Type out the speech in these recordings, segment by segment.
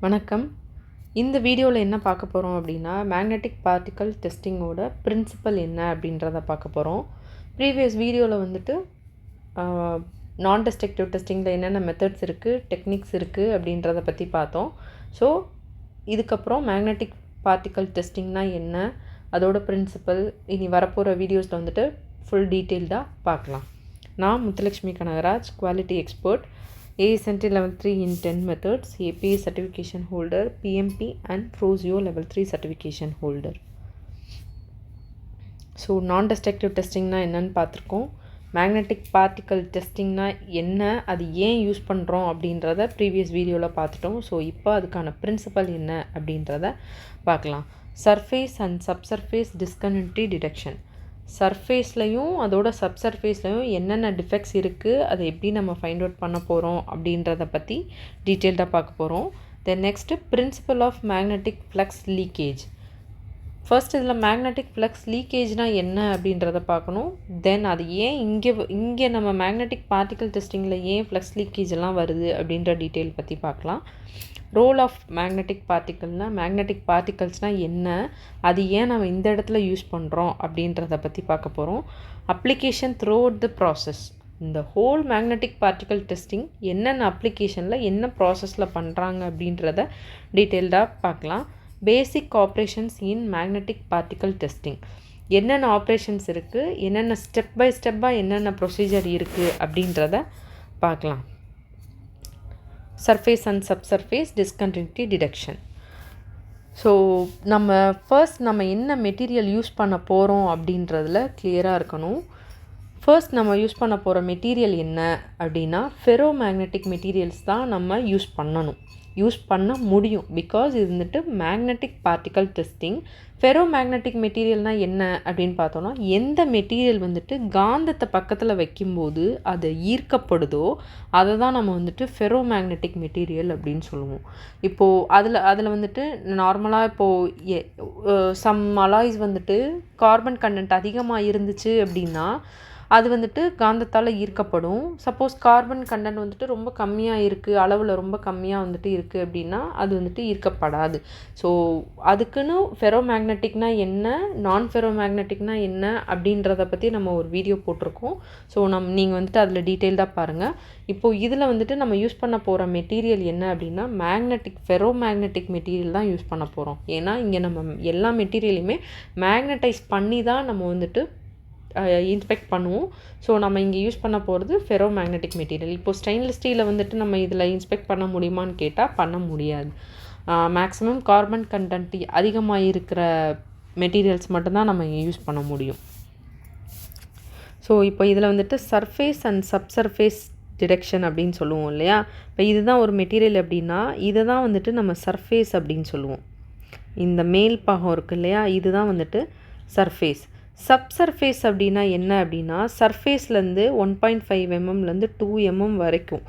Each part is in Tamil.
வணக்கம். இந்த வீடியோவில் என்ன பார்க்க போகிறோம் அப்படின்னா, மேக்னெட்டிக் பார்ட்டிக்கல் டெஸ்டிங்கோட பிரின்சிபல் என்ன அப்படின்றத பார்க்க போகிறோம். ப்ரீவியஸ் வீடியோவில் வந்துட்டு நான் டெஸ்ட்ரக்டிவ் டெஸ்டிங்கில் என்னென்ன மெத்தட்ஸ் இருக்குது, டெக்னிக்ஸ் இருக்குது அப்படின்றத பற்றி பார்த்தோம். ஸோ இதுக்கப்புறம் மேக்னெட்டிக் பார்ட்டிக்கல் டெஸ்டிங்னால் என்ன, அதோட பிரின்சிபல் இனி வரப்போகிற வீடியோஸில் வந்துட்டு ஃபுல் டீட்டெயில்டாக பார்க்கலாம். நான் Muthulakshmi Kanagaraj, quality expert, ASNT Level 3 in 10 methods, APA certification holder, PMP and Prozio Level 3 certification holder. So நான் டெஸ்ட்ரக்டிவ் டெஸ்டிங்னா என்னன்னு பார்த்துருக்கோம். மேக்னெட்டிக் பார்ட்டிக்கல் டெஸ்டிங்னா என்ன, அது ஏன் யூஸ் பண்ணுறோம் அப்படின்றத ப்ரீவியஸ் வீடியோவில் பார்த்துட்டோம். ஸோ இப்போ அதுக்கான பிரின்சிபல் என்ன அப்படின்றத பார்க்கலாம். Surface and subsurface discontinuity detection. சர்ஃபேஸ்லையும் அதோட சப்சர்ஃபேஸ்லையும் என்னென்ன டிஃபெக்ட்ஸ் இருக்குது, அதை எப்படி நம்ம ஃபைண்ட் அவுட் பண்ண போகிறோம் அப்படின்றத பற்றி டீட்டெயில்டாக பார்க்க போகிறோம். Then next principle of magnetic flux leakage. First இதில் மேக்னெட்டிக் ஃப்ளக்ஸ் லீக்கேஜ்னால் என்ன அப்படின்றத பார்க்கணும். தென் அது ஏன் இங்கே நம்ம மேக்னெட்டிக் பார்ட்டிக்கல் டெஸ்டிங்கில் ஏன் ஃப்ளக்ஸ் லீக்கேஜ் எல்லாம் வருது அப்படின்ற டீட்டெயில் பற்றி பார்க்கலாம். ரோல் ஆஃப் மேக்னெட்டிக் பார்ட்டிக்கல்னால் மேக்னெட்டிக் பார்ட்டிகல்ஸ்னால் என்ன, அது ஏன் நம்ம இந்த இடத்துல யூஸ் பண்ணுறோம் அப்படின்றத பற்றி பார்க்க போகிறோம். Application through out the process. இந்த ஹோல் மேக்னெட்டிக் பார்ட்டிக்கல் டெஸ்டிங் என்னென்ன அப்ளிகேஷனில் என்ன ப்ராசஸில் பண்ணுறாங்க அப்படின்றத டீட்டெயில்டாக பார்க்கலாம். பேசிக் ஆப்ரேஷன்ஸ் இன் மேக்னெட்டிக் பார்ட்டிக்கல் டெஸ்டிங். என்னென்ன ஆப்ரேஷன்ஸ் இருக்குது, என்னென்ன ஸ்டெப் பை ஸ்டெப்பாக என்னென்ன ப்ரொசீஜர் இருக்குது அப்படின்றத பார்க்கலாம். Surface and subsurface discontinuity detection. So நம்ம என்ன மெட்டீரியல் யூஸ் பண்ண போகிறோம் அப்படின்றதுல கிளியராக இருக்கணும். ஃபர்ஸ்ட் நம்ம யூஸ் பண்ண போகிற மெட்டீரியல் என்ன அப்படின்னா, ஃபெரோ மேக்னெட்டிக் மெட்டீரியல்ஸ் தான் நம்ம யூஸ் பண்ண முடியும். பிகாஸ் இது வந்துட்டு magnetic particle testing. Ferromagnetic மெட்டீரியல்னால் என்ன அப்படின்னு பார்த்தோன்னா, எந்த மெட்டீரியல் வந்துட்டு காந்தத்தை பக்கத்தில் வைக்கும்போது அது ஈர்க்கப்படுதோ அதை தான் நம்ம வந்துட்டு ஃபெரோ மேக்னெட்டிக் மெட்டீரியல் அப்படின்னு சொல்லுவோம். இப்போது அதில் வந்துட்டு நார்மலாக இப்போது சம் அலாய்ஸ் வந்துட்டு கார்பன் கண்டென்ட் அதிகமாக இருந்துச்சு அப்படின்னா அது வந்துட்டு காந்தத்தால் ஈர்க்கப்படும். சப்போஸ் கார்பன் கண்டென்ட் வந்துட்டு ரொம்ப கம்மியாக இருக்குது, அளவில் ரொம்ப கம்மியாக வந்துட்டு இருக்குது அப்படின்னா அது வந்துட்டு ஈர்க்கப்படாது. ஸோ அதுக்குன்னு ஃபெரோ மேக்னெட்டிக்னால் என்ன, நான் ஃபெரோ மேக்னெட்டிக்னால் என்ன அப்படின்றத பற்றி நம்ம ஒரு வீடியோ போட்டிருக்கோம். ஸோ நீங்கள் வந்துட்டு அதில் டீட்டெயில்டாக பாருங்கள். இப்போது இதில் வந்துட்டு நம்ம யூஸ் பண்ண போகிற மெட்டீரியல் என்ன அப்படின்னா, ஃபெரோ மேக்னெட்டிக் மெட்டீரியல் தான் யூஸ் பண்ண போகிறோம். ஏன்னா இங்கே நம்ம எல்லா மெட்டீரியலையுமே மேக்னடைஸ் பண்ணி தான் நம்ம வந்துட்டு இன்ஸ்பெக்ட் பண்ணுவோம். ஸோ நம்ம இங்கே யூஸ் பண்ண போகிறது ஃபெரோ மேக்னெட்டிக் மெட்டீரியல். இப்போது ஸ்டெயின்லெஸ் ஸ்டீலை வந்துட்டு நம்ம இதில் இன்ஸ்பெக்ட் பண்ண முடியுமான்னு கேட்டால் பண்ண முடியாது. மேக்ஸிமம் கார்பன் கண்டென்ட் அதிகமாக இருக்கிற மெட்டீரியல்ஸ் மட்டும்தான் நம்ம இங்கே யூஸ் பண்ண முடியும். ஸோ இப்போ இதில் வந்துட்டு சர்ஃபேஸ் அண்ட் சப்சர்ஃபேஸ் டிடெக்ஷன் அப்படின்னு சொல்லுவோம் இல்லையா. இப்போ இதுதான் ஒரு மெட்டீரியல் அப்படின்னா இதை தான் வந்துட்டு நம்ம சர்ஃபேஸ் அப்படின்னு சொல்லுவோம். இந்த மேல் பாகம் இருக்குது இல்லையா, இதுதான் வந்துட்டு சர்ஃபேஸ். சப்சர்ஃபேஸ் அப்படின்னா என்ன அப்படின்னா, சர்ஃபேஸ்லேருந்து 1.5 mmலேருந்து 2 mm வரைக்கும்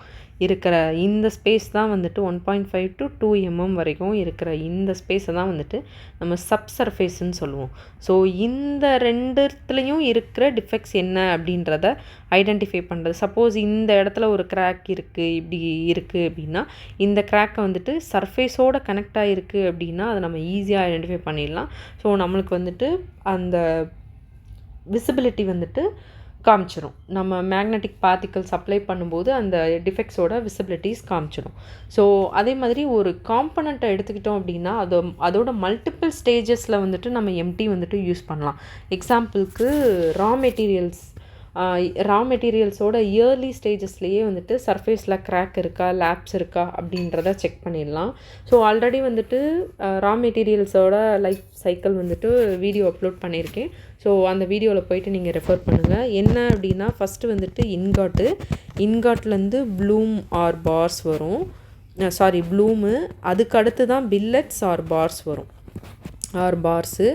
இருக்கிற இந்த ஸ்பேஸ் தான் வந்துட்டு 1.5 to 2 mm வரைக்கும் இருக்கிற இந்த ஸ்பேஸை தான் வந்துட்டு நம்ம சப்சர்ஃபேஸ்ன்னு சொல்லுவோம். ஸோ இந்த ரெண்டுத்துலேயும் இருக்கிற டிஃபெக்ட்ஸ் என்ன அப்படின்றத ஐடென்டிஃபை பண்ணுறது. சப்போஸ் இந்த இடத்துல ஒரு கிராக் இருக்குது, இப்படி இருக்குது அப்படின்னா இந்த கிராக்கை வந்துட்டு சர்ஃபேஸோடு கனெக்ட் ஆகிருக்கு அப்படின்னா அதை நம்ம ஈஸியாக ஐடென்டிஃபை பண்ணிடலாம். ஸோ நம்மளுக்கு வந்துட்டு அந்த விசிபிலிட்டி வந்துட்டு காமிச்சிரும். நம்ம மேக்னெட்டிக் பார்ட்டிகல்ஸ் அப்ளை பண்ணும்போது அந்த டிஃபெக்ட்ஸோட விசிபிலிட்டிஸ் காமிச்சிடும். ஸோ அதே மாதிரி ஒரு காம்பனண்ட்டை எடுத்துக்கிட்டோம் அப்படின்னா அதோட மல்டிபிள் ஸ்டேஜஸில் வந்துட்டு நம்ம எம்டி வந்துட்டு யூஸ் பண்ணலாம். எக்ஸாம்பிளுக்கு ரா மெட்டீரியல்ஸோட இயர்லி ஸ்டேஜஸ்லேயே வந்துட்டு சர்ஃபேஸில் கிராக் இருக்கா, லேப்ஸ் இருக்கா அப்படின்றத செக் பண்ணிடலாம். ஸோ ஆல்ரெடி வந்துட்டு ரா மெட்டீரியல்ஸோட லைஃப் சைக்கிள் வந்துட்டு வீடியோ அப்லோட் பண்ணியிருக்கேன். ஸோ அந்த வீடியோவில் போயிட்டு நீங்கள் ரெஃபர் பண்ணுங்கள். என்ன அப்படின்னா, ஃபஸ்ட்டு வந்துட்டு இன்காட்லேருந்து ப்ளூம் ஆர் பார்ஸ் வரும். ப்ளூமு, அதுக்கு அடுத்து தான் பில்லட்ஸ் ஆர் பார்ஸ் வரும், ஆர் பார்ஸு.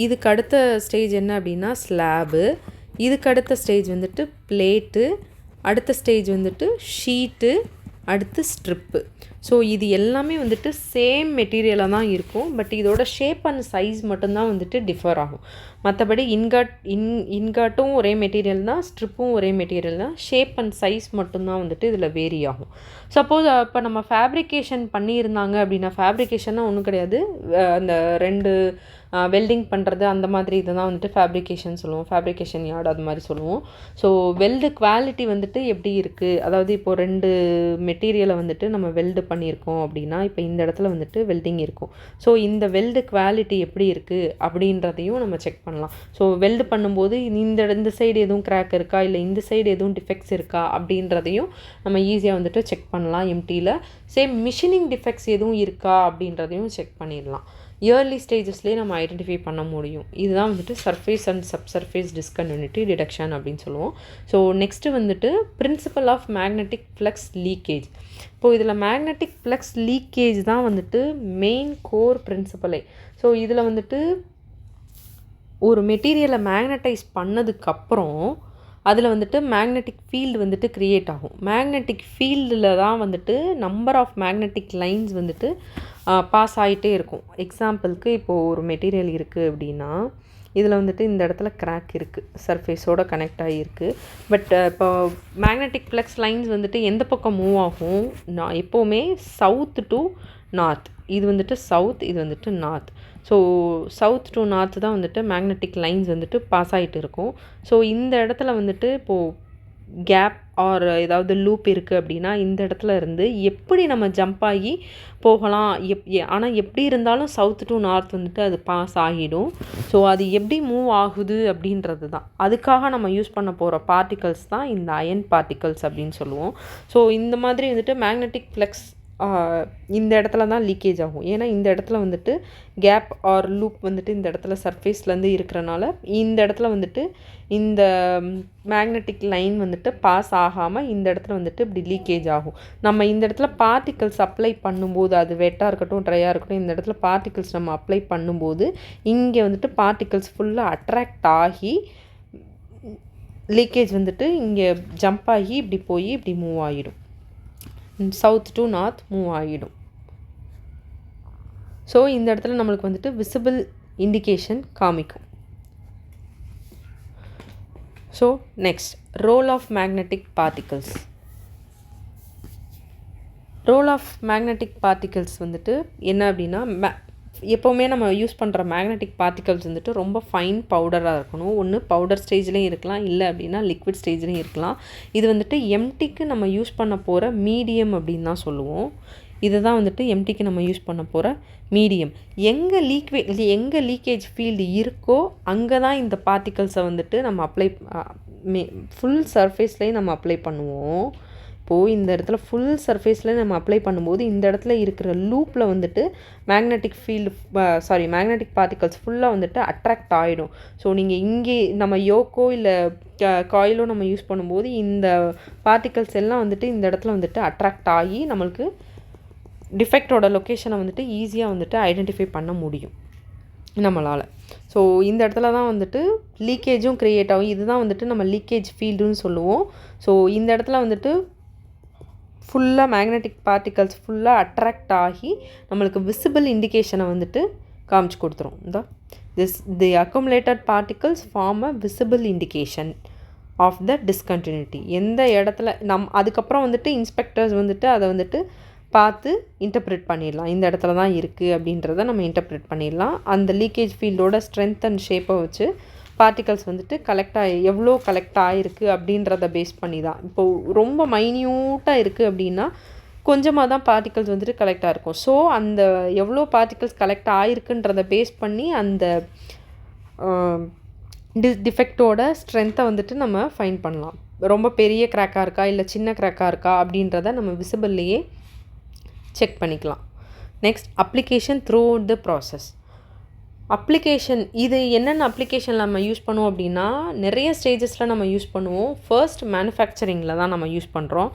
இதுக்கு அடுத்த ஸ்டேஜ் என்ன அப்படின்னா ஸ்லாபு. இதுக்கு அடுத்த ஸ்டேஜ் வந்துட்டு பிளேட்டு, அடுத்த ஸ்டேஜ் வந்துட்டு ஷீட்டு, அடுத்து ஸ்ட்ரிப்பு. ஸோ இது எல்லாமே வந்துட்டு சேம் மெட்டீரியலாக தான் இருக்கும். பட் இதோட ஷேப் அண்ட் சைஸ் மட்டும்தான் வந்துட்டு டிஃபர் ஆகும். மற்றபடி இன்காட்டும் ஒரே மெட்டீரியல் தான், ஸ்ட்ரிப்பும் ஒரே மெட்டீரியல் தான். ஷேப் அண்ட் சைஸ் மட்டும்தான் வந்துட்டு இதில் வேரி ஆகும். சப்போஸ் இப்போ நம்ம ஃபேப்ரிகேஷன் பண்ணியிருந்தாங்க அப்படின்னா, ஃபேப்ரிகேஷன்னா ஒன்றும் கிடையாது, அந்த 2 வெல்டிங் பண்ணுறது அந்த மாதிரி இதை தான் வந்துட்டு ஃபேப்ரிகேஷன் சொல்லுவோம், ஃபேப்ரிகேஷன் யார்டு அது மாதிரி சொல்லுவோம். ஸோ வெல்டு குவாலிட்டி வந்துட்டு எப்படி இருக்குது, அதாவது இப்போது 2 மெட்டீரியலை வந்துட்டு நம்ம வெல்டு பண்ணியிருக்கோம் அப்படின்னா, இப்போ இந்த இடத்துல வந்துட்டு வெல்டிங் இருக்கும். ஸோ இந்த வெல்டு குவாலிட்டி எப்படி இருக்குது அப்படின்றதையும் நம்ம செக் பண்ணலாம். ஸோ வெல்டு பண்ணும்போது இந்த சைடு எதுவும் கிராக் இருக்கா, இல்லை இந்த சைடு எதுவும் டிஃபெக்ட்ஸ் இருக்கா அப்படின்றதையும் நம்ம ஈஸியாக வந்துட்டு செக் பண்ணலாம் எம்டியில். சேம் மிஷினிங் டிஃபெக்ட்ஸ் எதுவும் இருக்கா அப்படின்றதையும் செக் பண்ணிடலாம். இயர்லி ஸ்டேஜஸ்லேயே நம்ம ஐடென்டிஃபை பண்ண முடியும். இதுதான் வந்துட்டு surface and subsurface discontinuity detection அப்படின்னு சொல்லுவோம். ஸோ நெக்ஸ்ட்டு வந்துட்டு principle of magnetic flux leakage. இப்போது இதில் மேக்னெட்டிக் ஃப்ளக்ஸ் லீக்கேஜ் தான் வந்துட்டு மெயின் கோர் பிரின்சிபலே. ஸோ இதில் வந்துட்டு ஒரு மெட்டீரியலை மேக்னடைஸ் பண்ணதுக்கப்புறம் அதில் வந்துட்டு மேக்னெட்டிக் ஃபீல்டு வந்துட்டு க்ரியேட் ஆகும். மேக்னெட்டிக் ஃபீல்டில் தான் வந்துட்டு நம்பர் ஆஃப் மேக்னெட்டிக் லைன்ஸ் வந்துட்டு பாஸ் ஆகிட்டே இருக்கும். எக்ஸாம்பிளுக்கு இப்போது ஒரு மெட்டீரியல் இருக்குது அப்படின்னா, இதில் வந்துட்டு இந்த இடத்துல கிராக் இருக்குது, சர்ஃபேஸோடு கனெக்ட் ஆகியிருக்கு. பட் இப்போ மேக்னெட்டிக் ஃப்ளக்ஸ் லைன்ஸ் வந்துட்டு எந்த பக்கம் மூவ் ஆகும், எப்போவுமே சவுத் டு நார்த். இது வந்துட்டு சவுத், இது வந்துட்டு north. So south to north தான் வந்துட்டு மேக்னெட்டிக் லைன்ஸ் வந்துட்டு பாஸ் ஆகிட்டு இருக்கும். ஸோ இந்த இடத்துல வந்துட்டு இப்போது கேப் ஆர் ஏதாவது லூப் இருக்குது அப்படின்னா, இந்த இடத்துல இருந்து எப்படி நம்ம ஜம்ப் ஆகி போகலாம், ஆனால் எப்படி இருந்தாலும் சவுத் டு நார்த் வந்துட்டு அது பாஸ் ஆகிடும். ஸோ அது எப்படி மூவ் ஆகுது அப்படின்றது தான், அதுக்காக நம்ம யூஸ் பண்ண போகிற பார்ட்டிகல்ஸ் தான் இந்த அயன் பார்ட்டிகல்ஸ் அப்படின்னு சொல்லுவோம். ஸோ இந்த மாதிரி வந்துட்டு மேக்னெட்டிக் ஃப்ளக்ஸ் இந்த இடத்துல தான் லீக்கேஜ் ஆகும். ஏன்னா இந்த இடத்துல வந்துட்டு கேப் ஆர் லூப் வந்துட்டு இந்த இடத்துல சர்ஃபேஸ்லேருந்து இருக்கிறனால இந்த இடத்துல வந்துட்டு இந்த மேக்னெட்டிக் லைன் வந்துட்டு பாஸ் ஆகாமல் இந்த இடத்துல வந்துட்டு இப்படி லீக்கேஜ் ஆகும். நம்ம இந்த இடத்துல பார்ட்டிகல்ஸ் அப்ளை பண்ணும்போது, அது வெட்டாக இருக்கட்டும் ட்ரையாக இருக்கட்டும், இந்த இடத்துல பார்ட்டிகல்ஸ் நம்ம அப்ளை பண்ணும்போது இங்கே வந்துட்டு பார்ட்டிகல்ஸ் ஃபுல்லாக அட்ராக்ட் ஆகி லீக்கேஜ் வந்துட்டு இங்கே ஜம்ப் ஆகி இப்படி போய் இப்படி மூவ் ஆகிடும், சவுத் டு நார்த் மூவ் ஆகிடும். ஸோ இந்த இடத்துல நம்மளுக்கு வந்துட்டு விசிபிள் இண்டிகேஷன் காமிக்கும். So next, role of magnetic particles. Role of magnetic particles வந்துட்டு என்ன அப்படின்னா, எப்போவுமே நம்ம யூஸ் பண்ணுற மேக்னெட்டிக் பார்ட்டிகல்ஸ் வந்துட்டு ரொம்ப ஃபைன் பவுடராக இருக்கணும். ஒன்று பவுடர் ஸ்டேஜ்லேயும் இருக்கலாம், இல்லை அப்படின்னா லிக்விட் ஸ்டேஜ்லேயும் இருக்கலாம். இது வந்துட்டு எம்டிக்கு நம்ம யூஸ் பண்ண போகிற மீடியம் அப்படின்னு தான் சொல்லுவோம். இதுதான் வந்துட்டு எம்டிக்கு நம்ம யூஸ் பண்ண போகிற மீடியம். எங்கே லீக்கேஜ் ஃபீல்டு இருக்கோ அங்கே தான் இந்த பார்ட்டிகல்ஸை வந்துட்டு நம்ம அப்ளை ஃபுல் சர்ஃபேஸ்லேயும் நம்ம அப்ளை பண்ணுவோம். இப்போது இந்த இடத்துல ஃபுல் சர்ஃபேஸில் நம்ம அப்ளை பண்ணும்போது இந்த இடத்துல இருக்கிற லூப்பில் வந்துட்டு மேக்னெட்டிக் பார்ட்டிகல்ஸ் ஃபுல்லாக வந்துட்டு அட்ராக்ட் ஆகிடும். ஸோ நீங்கள் இங்கே நம்ம யோக்கோ இல்லை காயிலோ நம்ம யூஸ் பண்ணும்போது இந்த பார்ட்டிகல்ஸ் எல்லாம் வந்துட்டு இந்த இடத்துல வந்துட்டு அட்ராக்ட் ஆகி நம்மளுக்கு டிஃபெக்டோட லொக்கேஷனை வந்துட்டு ஈஸியாக வந்துட்டு ஐடென்டிஃபை பண்ண முடியும் நம்மளால். ஸோ இந்த இடத்துல தான் வந்துட்டு லீக்கேஜும் க்ரியேட் ஆகும். இதுதான் வந்துட்டு நம்ம லீக்கேஜ் ஃபீல்டுன்னு சொல்லுவோம். ஸோ இந்த இடத்துல வந்துட்டு ஃபுல்லாக மேக்னெட்டிக் பார்ட்டிகல்ஸ் ஃபுல்லாக அட்ராக்ட் ஆகி நம்மளுக்கு விசிபிள் இண்டிகேஷனை வந்துட்டு காமிச்சு கொடுத்துரும். The accumulated particles form a visible indication of the discontinuity. எந்த இடத்துல அதுக்கப்புறம் வந்துட்டு இன்ஸ்பெக்டர்ஸ் வந்துட்டு அதை வந்துட்டு பார்த்து இன்டர்ப்ரெட் பண்ணிடலாம். இந்த இடத்துல தான் இருக்குது அப்படின்றத நம்ம இன்டர்ப்ரெட் பண்ணிடலாம். அந்த லீக்கேஜ் ஃபீல்டோட ஸ்ட்ரென்த் அண்ட் ஷேப்பை வச்சு பார்ட்டிகல்ஸ் வந்துட்டு எவ்வளோ கலெக்ட் ஆகிருக்கு அப்படின்றத பேஸ் பண்ணி தான். இப்போது ரொம்ப மைன்யூட்டாக இருக்குது அப்படின்னா கொஞ்சமாக தான் பார்ட்டிகல்ஸ் வந்துட்டு கலெக்ட் ஆகிருக்கும். ஸோ அந்த எவ்வளோ பார்ட்டிகல்ஸ் கலெக்ட் ஆகிருக்குன்றத பேஸ் பண்ணி அந்த டிஃபெக்டோட ஸ்ட்ரென்த்தை வந்துட்டு நம்ம ஃபைன் பண்ணலாம். ரொம்ப பெரிய கிராக்காக இருக்கா இல்லை சின்ன கிராக்காக இருக்கா அப்படின்றத நம்ம விசிபிள்லேயே செக் பண்ணிக்கலாம். Next, application through the process. Application, இது என்னென்ன அப்ளிகேஷன் நம்ம யூஸ் பண்ணுவோம் அப்படின்னா நிறைய ஸ்டேஜஸில் நம்ம யூஸ் பண்ணுவோம். ஃபர்ஸ்ட் மேனுஃபேக்சரிங்கில் தான் நம்ம யூஸ் பண்ணுறோம்.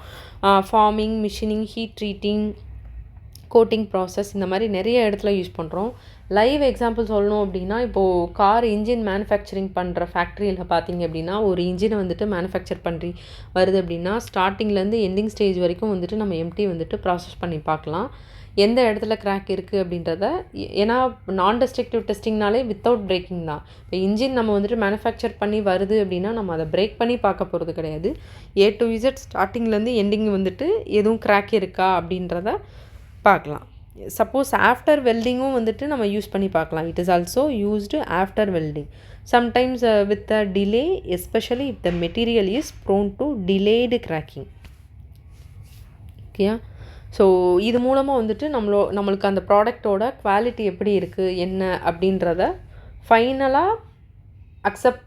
Forming, machining, heat treating, coating process இந்த மாதிரி நிறைய இடத்துல யூஸ் பண்ணுறோம். லைவ் எக்ஸாம்பிள் சொல்லணும் அப்படின்னா, இப்போது கார் இன்ஜின் மேனுஃபேக்சரிங் பண்ணுற ஃபேக்ட்ரியில் பார்த்தீங்க அப்படின்னா, ஒரு இன்ஜினை வந்துட்டு மேனுஃபேக்சர் பண்ணி வருது அப்படின்னா, ஸ்டார்டிங்லேருந்து எண்டிங் ஸ்டேஜ் வரைக்கும் வந்துட்டு நம்ம எம்டி வந்துட்டு ப்ராசஸ் பண்ணி பார்க்கலாம். எந்த இடத்துல கிராக் இருக்குது அப்படின்றத. ஏன்னா நான் டெஸ்ட்ரக்டிவ் டெஸ்டிங்னாலே வித்தவுட் பிரேக்கிங் தான். இப்போ இன்ஜின் நம்ம வந்துட்டு மேனுஃபேக்சர் பண்ணி வருது அப்படின்னா, நம்ம அதை பிரேக் பண்ணி பார்க்க போகிறது கிடையாது. A to Z ஸ்டார்டிங்லேருந்து எண்டிங் வந்துட்டு எதுவும் கிராக் இருக்கா அப்படின்றத பார்க்கலாம். சப்போஸ் ஆஃப்டர் வெல்டிங்கும் வந்துட்டு நம்ம யூஸ் பண்ணி பார்க்கலாம். It is also used after welding. Sometimes with a delay, especially if the material is prone to delayed cracking. ஓகேயா? ஸோ இது மூலமாக வந்துட்டு நம்மளுக்கு அந்த ப்ராடக்டோட குவாலிட்டி எப்படி இருக்குது என்ன அப்படின்றத ஃபைனலாக அக்செப்ட்.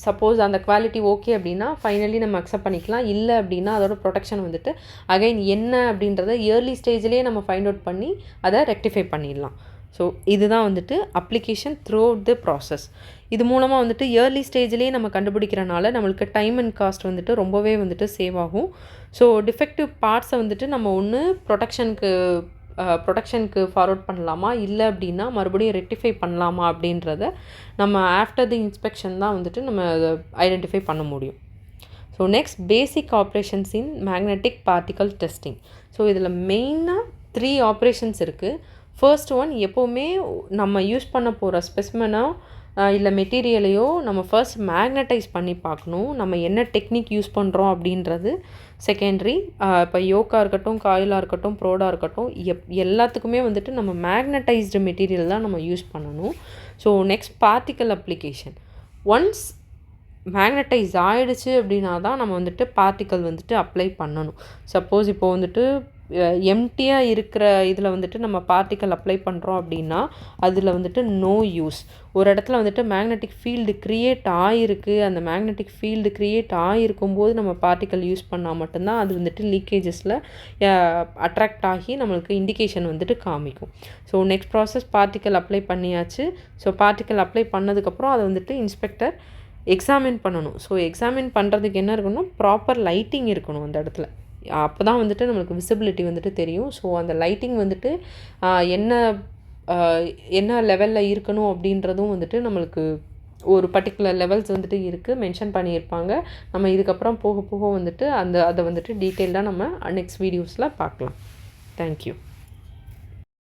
சப்போஸ் அந்த குவாலிட்டி ஓகே அப்படின்னா ஃபைனலி நம்ம அக்செப்ட் பண்ணிக்கலாம். இல்லை அப்படின்னா அதோட ப்ரொடெக்ஷன் வந்துட்டு அகைன் என்ன அப்படின்றத இயர்லி ஸ்டேஜ்லேயே நம்ம ஃபைண்ட் அவுட் பண்ணி அதை ரெக்டிஃபை பண்ணிடலாம். ஸோ இதுதான் வந்துட்டு application through out the process. இது மூலமாக வந்துட்டு இயர்லி ஸ்டேஜ்லேயே நம்ம கண்டுபிடிக்கிறனால நம்மளுக்கு டைம் அண்ட் காஸ்ட் வந்துட்டு ரொம்பவே வந்துட்டு சேவ் ஆகும். ஸோ டிஃபெக்டிவ் பார்ட்ஸை வந்துட்டு நம்ம ஒன்று ப்ரொடக்ஷனுக்கு ஃபார்வர்ட் பண்ணலாமா, இல்லை அப்படின்னா மறுபடியும் ரெக்டிஃபை பண்ணலாமா அப்படின்றத நம்ம ஆஃப்டர் தி இன்ஸ்பெக்ஷன் தான் வந்துட்டு நம்ம அதை ஐடென்டிஃபை பண்ண முடியும். ஸோ நெக்ஸ்ட் பேசிக் ஆப்ரேஷன்ஸ் இன் மேக்னெட்டிக் பார்ட்டிகல் டெஸ்டிங். ஸோ இதில் மெயினாக 3 ஆப்ரேஷன்ஸ் இருக்குது. ஃபர்ஸ்ட் ஒன், எப்போவுமே நம்ம யூஸ் பண்ண போகிற ஸ்பெசிமெனோ இல்லை மெட்டீரியலையோ நம்ம ஃபர்ஸ்ட் மேக்னடைஸ் பண்ணி பார்க்கணும். நம்ம என்ன டெக்னிக் யூஸ் பண்ணுறோம் அப்படின்றது செகண்டரி. இப்போ யோக்காக இருக்கட்டும், காயிலாக இருக்கட்டும், ப்ரோடாக இருக்கட்டும், எல்லாத்துக்குமே வந்துட்டு நம்ம மேக்னடைஸ்டு மெட்டீரியல் தான் நம்ம யூஸ் பண்ணணும். So next particle application. Once magnetise ஆகிடுச்சு அப்படின்னா தான் நம்ம வந்துட்டு பார்ட்டிக்கல் வந்துட்டு அப்ளை பண்ணணும். சப்போஸ் இப்போது வந்துட்டு எம்டியாக இருக்கிற இதில் வந்துட்டு நம்ம பார்ட்டிக்கல் அப்ளை பண்ணுறோம் அப்படின்னா அதில் வந்துட்டு நோ யூஸ். ஒரு இடத்துல வந்துட்டு மேக்னெட்டிக் ஃபீல்டு க்ரியேட் ஆகிருக்கு. அந்த மேக்னெட்டிக் ஃபீல்டு க்ரியேட் ஆகிருக்கும்போது நம்ம பார்ட்டிக்கல் யூஸ் பண்ணால் மட்டும்தான் அது வந்துட்டு லீக்கேஜஸில் அட்ராக்ட் ஆகி நம்மளுக்கு இண்டிகேஷன் வந்துட்டு காமிக்கும். So next process particle apply பண்ணியாச்சு. ஸோ பார்ட்டிக்கல் அப்ளை பண்ணதுக்கப்புறம் அதை வந்துட்டு இன்ஸ்பெக்டர் எக்ஸாமின் பண்ணணும். ஸோ எக்ஸாமின் பண்ணுறதுக்கு என்ன இருக்கணும், ப்ராப்பர் லைட்டிங் இருக்கணும் அந்த இடத்துல. அப்போ தான் வந்துட்டு நம்மளுக்கு விசிபிலிட்டி வந்துட்டு தெரியும். ஸோ அந்த லைட்டிங் வந்துட்டு என்ன லெவலில் இருக்கணும் அப்படின்றதும் வந்துட்டு நம்மளுக்கு ஒரு பர்டிகுலர் லெவல்ஸ் வந்துட்டு இருக்குது, மென்ஷன் பண்ணியிருப்பாங்க. நம்ம இதுக்கப்புறம் போக போக வந்துட்டு அதை வந்துட்டு டீட்டெயில்டாக நம்ம நெக்ஸ்ட் வீடியோஸில் பார்க்கலாம். தேங்க்யூ.